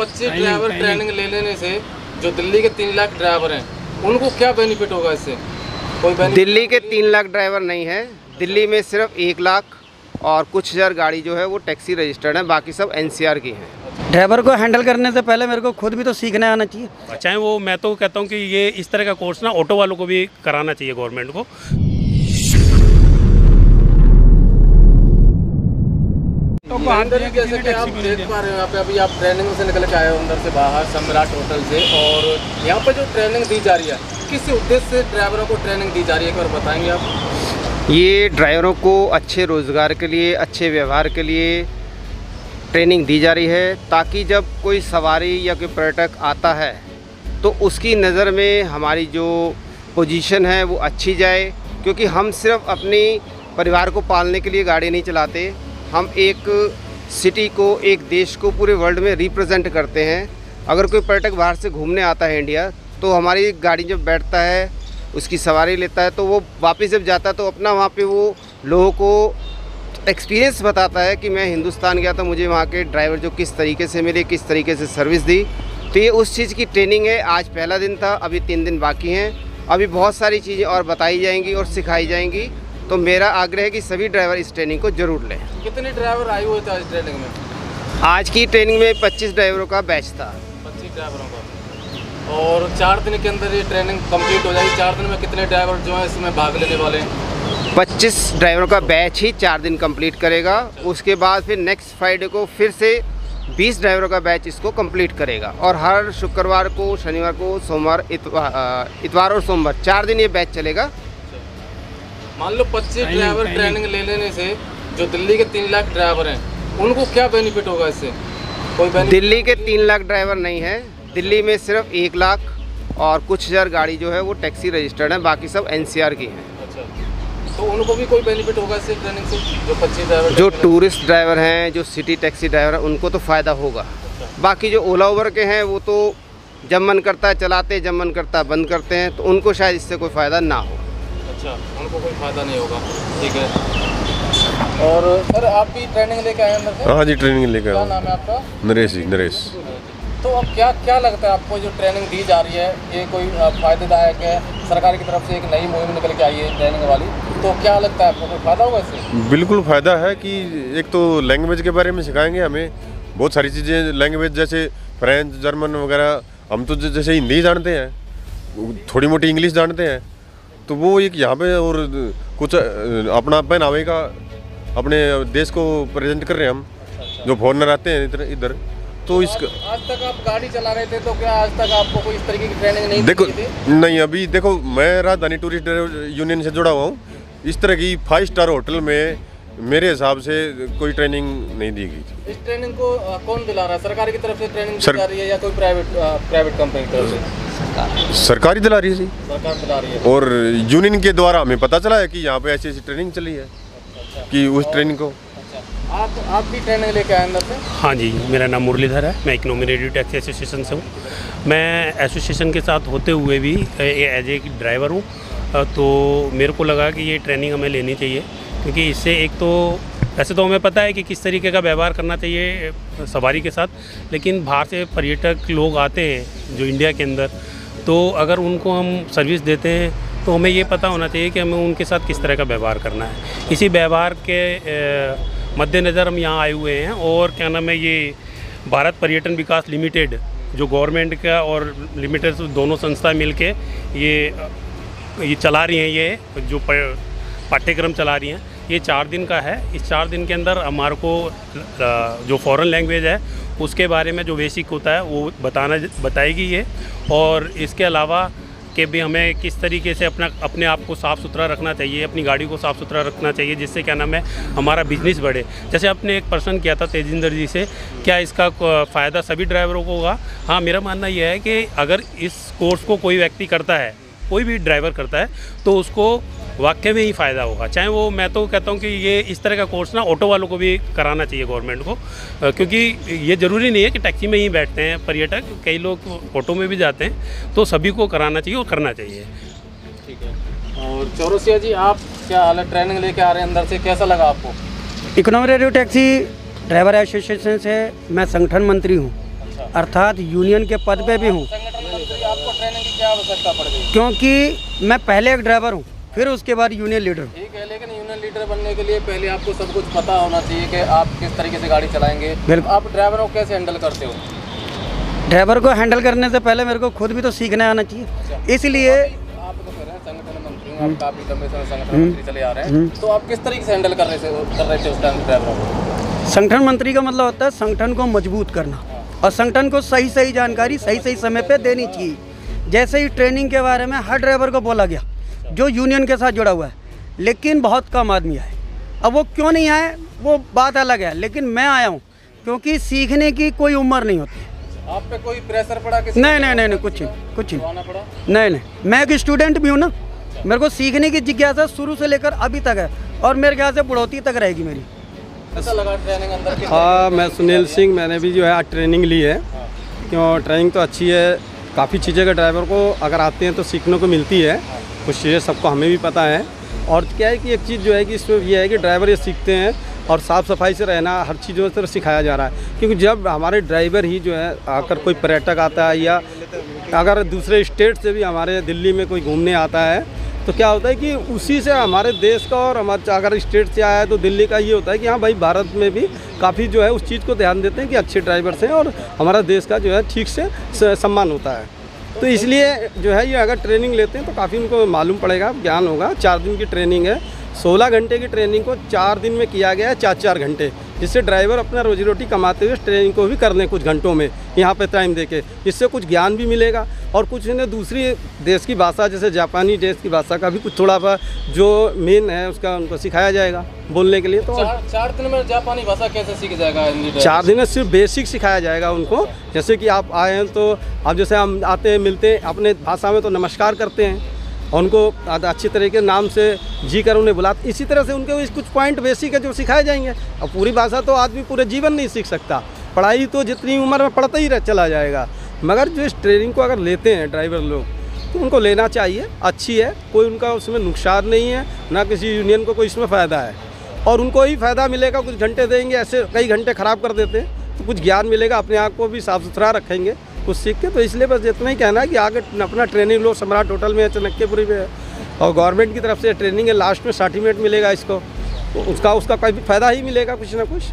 25 driver training ले लेने से जो दिल्ली के 3 लाख ड्राइवर हैं उनको क्या बेनिफिट होगा इससे? कोई बेनिफिट? दिल्ली के 3 लाख ड्राइवर नहीं है, दिल्ली में सिर्फ 1 लाख और कुछ हज़ार गाड़ी जो है वो टैक्सी रजिस्टर्ड है, बाकी सब NCR की हैं। ड्राइवर को हैंडल करने से पहले मेरे को खुद भी तो सीखना आना चाहिए। चाहे वो, मैं तो कहता हूँ कि ये इस तरह का कोर्स ना ऑटो वालों को भी कराना चाहिए गवर्नमेंट को। जैसे कि आप देख पा रहे हो यहाँ पे अभी आप ट्रेनिंग से निकल के आए हो अंदर से बाहर सम्राट होटल से, और यहाँ पे जो ट्रेनिंग दी जा रही है किस उद्देश्य से ड्राइवरों को ट्रेनिंग दी जा रही है, एक बार बताएंगे आप? ये ड्राइवरों को अच्छे रोज़गार के लिए, अच्छे व्यवहार के लिए ट्रेनिंग दी जा रही है, ताकि जब कोई सवारी या कोई पर्यटक आता है तो उसकी नज़र में हमारी जो पोजीशन है वो अच्छी जाए। क्योंकि हम सिर्फ अपनी परिवार को पालने के लिए गाड़ी नहीं चलाते, हम एक सिटी को, एक देश को पूरे वर्ल्ड में रिप्रेजेंट करते हैं। अगर कोई पर्यटक बाहर से घूमने आता है इंडिया, तो हमारी गाड़ी जब बैठता है, उसकी सवारी लेता है, तो वो वापस जब जाता है तो अपना वहाँ पे वो लोगों को एक्सपीरियंस बताता है कि मैं हिंदुस्तान गया था, मुझे वहाँ के ड्राइवर जो किस तरीके से मिले, किस तरीके से सर्विस दी। तो ये उस चीज़ की ट्रेनिंग है। आज पहला दिन था, अभी 3 दिन बाकी हैं, अभी बहुत सारी चीज़ें और बताई जाएंगी और सिखाई जाएंगी। तो मेरा आग्रह है कि सभी ड्राइवर इस ट्रेनिंग को ज़रूर लें। कितने ड्राइवर आए हुए थे आज ट्रेनिंग में? आज की ट्रेनिंग में 25 ड्राइवरों का बैच था। 25 ड्राइवरों का, और 4 दिन के अंदर ये ट्रेनिंग कंप्लीट हो जाएगी। 4 दिन में कितने ड्राइवर जो है इसमें भाग लेने वाले हैं? 25 ड्राइवरों का बैच ही 4 दिन कंप्लीट करेगा। उसके बाद फिर नेक्स्ट फ्राइडे को फिर से 20 ड्राइवरों का बैच इसको कंप्लीट करेगा। और हर शुक्रवार को, शनिवार को, सोमवार, इतवार और सोमवार 4 दिन ये बैच चलेगा। मान लो 25 ड्राइवर ट्रेनिंग ले लेने से जो दिल्ली के 3 लाख ड्राइवर हैं उनको क्या बेनिफिट होगा इससे? कोई बेनिफिट? दिल्ली के 3 लाख ड्राइवर नहीं है, दिल्ली में सिर्फ 1 लाख और कुछ हज़ार गाड़ी जो है वो टैक्सी रजिस्टर्ड है, बाकी सब NCR की हैं। अच्छा, तो उनको भी कोई बेनिफिट होगा इससे ट्रेनिंग से? जो 25 ड्राइवर, जो टूरिस्ट ड्राइवर हैं, जो सिटी टैक्सी ड्राइवर हैं, उनको तो फ़ायदा होगा। बाकी जो ओला उबर के हैं वो तो जब मन करता है चलाते, जब मन करता है बंद करते हैं, तो उनको शायद इससे कोई फ़ायदा ना हो। अच्छा, उनको कोई फ़ायदा नहीं होगा, ठीक है। और सर आप भी ट्रेनिंग लेके आए अंदर से? हाँ जी, ट्रेनिंग लेके आया। क्या नाम है आपका? नरेश जी, नरेश। तो अब क्या लगता है आपको, जो ट्रेनिंग दी जा रही है ये कोई फ़ायदेदायक है? सरकार की तरफ से एक नई मुहिम निकल के आई है ट्रेनिंग वाली, तो क्या लगता है आपको कोई फ़ायदा होगा इससे? बिल्कुल फ़ायदा है कि एक तो लैंग्वेज के बारे में सिखाएंगे हमें बहुत सारी चीज़ें। लैंग्वेज जैसे फ्रेंच, जर्मन वगैरह, हम तो जैसे हिंदी जानते हैं, थोड़ी मोटी इंग्लिश जानते हैं, तो वो एक यहाँ पे, और कुछ अपना पहनावे का अपने देश को प्रेजेंट कर रहे हैं हम। जो फॉरनर आते हैं इधर तो इसका। आज तक आप गाड़ी चला रहे थे, तो क्या आज तक आपको कोई इस तरीके की ट्रेनिंग नहीं देखो दी थी? नहीं, अभी देखो मैं राजधानी टूरिस्ट यूनियन से जुड़ा हुआ हूँ। इस तरह की 5 स्टार होटल में मेरे हिसाब से कोई ट्रेनिंग नहीं दी गई थी। इस ट्रेनिंग को कौन दिला रहा है? सरकार की तरफ से ट्रेनिंग दी जा रही है या कोई प्राइवेट कंपनी की तरफ से? सरकारी दिला रही है जी, सरकार दिला रही है। और यूनियन के द्वारा हमें पता चला है कि यहाँ पे ऐसी ऐसी ट्रेनिंग चली है कि उस ट्रेनिंग को। आप भी ट्रेनिंग लेके आए अंदर से? हाँ जी, मेरा नाम मुरलीधर है, मैं इकोनॉमी रेडियो टैक्सी एसोसिएशन से हूँ। मैं एसोसिएशन के साथ होते हुए भी एज ए ड्राइवर हूँ, तो मेरे को लगा कि ये ट्रेनिंग हमें लेनी चाहिए। क्योंकि इससे एक तो वैसे तो हमें पता है कि किस तरीके का व्यवहार करना चाहिए सवारी के साथ, लेकिन बाहर से पर्यटक लोग आते हैं जो इंडिया के अंदर, तो अगर उनको हम सर्विस देते हैं तो हमें ये पता होना चाहिए कि हमें उनके साथ किस तरह का व्यवहार करना है। इसी व्यवहार के मद्देनज़र हम यहाँ आए हुए हैं। और क्या नाम है, ये भारत पर्यटन विकास लिमिटेड जो गवर्नमेंट का और लिमिटेड दोनों संस्था मिलके ये चला रही हैं, ये जो पाठ्यक्रम चला रही हैं, ये 4 दिन का है। इस 4 दिन के अंदर हमारे को जो फॉरेन लैंग्वेज है उसके बारे में जो बेसिक होता है वो बताएगी ये। और इसके अलावा कि भी हमें किस तरीके से अपने आप को साफ़ सुथरा रखना चाहिए, अपनी गाड़ी को साफ़ सुथरा रखना चाहिए, जिससे क्या नाम है हमारा बिजनेस बढ़े। जैसे आपने एक प्रश्न किया था तेजिंदर जी से, क्या इसका फ़ायदा सभी ड्राइवरों को होगा? हाँ, मेरा मानना यह है कि अगर इस कोर्स को कोई व्यक्ति करता है, कोई भी ड्राइवर करता है, तो उसको वाकई में ही फ़ायदा होगा। चाहे वो, मैं तो कहता हूँ कि ये इस तरह का कोर्स ना ऑटो वालों को भी कराना चाहिए गवर्नमेंट को, क्योंकि ये ज़रूरी नहीं है कि टैक्सी में ही बैठते हैं पर्यटक, कई लोग ऑटो में भी जाते हैं, तो सभी को कराना चाहिए और करना चाहिए। ठीक है। और चौरसिया जी, आप क्या हाल है? ट्रेनिंग लेके आ रहे हैं अंदर से, कैसा लगा आपको? Economy radio taxi driver association से मैं संगठन मंत्री हूँ। अर्थात यूनियन के पद पे भी हूँ, संगठन मंत्री, आपको ट्रेनिंग की क्या आवश्यकता पड़ गई? क्योंकि मैं पहले एक ड्राइवर हूँ, फिर उसके बाद यूनियन लीडर हूँ। ठीक है, लेकिन यूनियन लीडर बनने के लिए पहले आपको सब कुछ पता होना चाहिए कि आप किस तरीके से गाड़ी चलाएंगे। बिल्कुल। आप ड्राइवरों को कैसे हैंडल करते हो? ड्राइवर को हैंडल करने से पहले मेरे को खुद भी तो सीखना आना चाहिए, इसलिए आप तो कह रहे हैं संगठन मंत्री हूँ, आप काफी लंबे समय संगठन मंत्री चले आ रहे हैं, तो आप किस तरीके से हैंडल कर रहे थे उस टाइम ड्राइवरों को? संगठन मंत्री का मतलब होता है संगठन को मजबूत करना और संगठन को सही सही जानकारी सही सही समय पे देनी चाहिए। जैसे ही ट्रेनिंग के बारे में हर ड्राइवर को बोला गया जो यूनियन के साथ जुड़ा हुआ है, लेकिन बहुत कम आदमी आए। अब वो क्यों नहीं आए वो बात अलग है, लेकिन मैं आया हूँ क्योंकि सीखने की कोई उम्र नहीं होती। आप पे कोई प्रेशर पड़ा किसी? नहीं, कुछ नहीं, आना पड़ा? नहीं, मैं एक स्टूडेंट भी हूँ ना, मेरे को सीखने की जिज्ञासा शुरू से लेकर अभी तक है और मेरे ख्याल से बुढ़ौती तक रहेगी मेरी। कैसा लगा ट्रेनिंग अंदर की? हाँ, मैं सुनील सिंह, मैंने भी जो है आज ट्रेनिंग ली है। क्यों, ट्रेनिंग तो अच्छी है, काफ़ी चीज़ें का ड्राइवर को अगर आते हैं तो सीखने को मिलती है, कुछ चीज़ें सबको हमें भी पता है। और क्या है कि एक चीज़ जो है कि इसमें यह है कि ड्राइवर ये सीखते हैं और साफ़ सफाई से रहना, हर चीज़ जो है सिखाया जा रहा है। क्योंकि जब हमारे ड्राइवर ही जो है अगर कोई पर्यटक आता है या अगर दूसरे स्टेट से भी हमारे दिल्ली में कोई घूमने आता है तो क्या होता है कि उसी से हमारे देश का और हमारे अगर स्टेट से आया है तो दिल्ली का ये होता है कि हाँ भाई, भारत में भी काफ़ी जो है उस चीज़ को ध्यान देते हैं कि अच्छे ड्राइवर्स हैं और हमारा देश का जो है ठीक से सम्मान होता है। तो इसलिए जो है ये अगर ट्रेनिंग लेते हैं तो काफ़ी उनको मालूम पड़ेगा, ज्ञान होगा। 4 दिन की ट्रेनिंग है, 16 घंटे की ट्रेनिंग को 4 दिन में किया गया है, 4-4 घंटे, जिससे ड्राइवर अपना रोजी रोटी कमाते हुए ट्रेनिंग को भी कर लें कुछ घंटों में यहाँ पे टाइम देके। इससे कुछ ज्ञान भी मिलेगा और कुछ इन्हें दूसरी देश की भाषा जैसे जापानी देश की भाषा का भी कुछ थोड़ा जो मेन है उसका उनको सिखाया जाएगा बोलने के लिए। तो 4 दिन में जापानी भाषा कैसे सीख जाएगा? 4 दिन में सिर्फ बेसिक सिखाया जाएगा उनको। जैसे कि आप आए हैं तो अब जैसे हम आते हैं मिलते हैं अपने भाषा में तो नमस्कार करते हैं, उनको अच्छी तरीके नाम से जी कर उन्हें बुलाते, इसी तरह से उनके कुछ पॉइंट बेसिक है जो सिखाए जाएंगे। अब पूरी भाषा तो आदमी पूरे जीवन नहीं सीख सकता, पढ़ाई तो जितनी उम्र में पढ़ता ही चला जाएगा। मगर जो इस ट्रेनिंग को अगर लेते हैं ड्राइवर लोग तो उनको लेना चाहिए, अच्छी है, कोई उनका उसमें नुकसान नहीं है, ना किसी यूनियन को कोई इसमें फ़ायदा है और उनको ही फ़ायदा मिलेगा। कुछ घंटे देंगे, ऐसे कई घंटे ख़राब कर देते हैं तो कुछ ज्ञान मिलेगा, अपने आप को भी साफ़ सुथरा रखेंगे कुछ सीख के। तो इसलिए बस इतना ही कहना है कि आगे अपना ट्रेनिंग लो। सम्राट होटल में है, चाणक्यपुरी में है और गवर्नमेंट की तरफ से ट्रेनिंग है, लास्ट में सर्टिफिकेट मिलेगा इसको, तो उसका कोई भी फ़ायदा ही मिलेगा कुछ ना कुछ।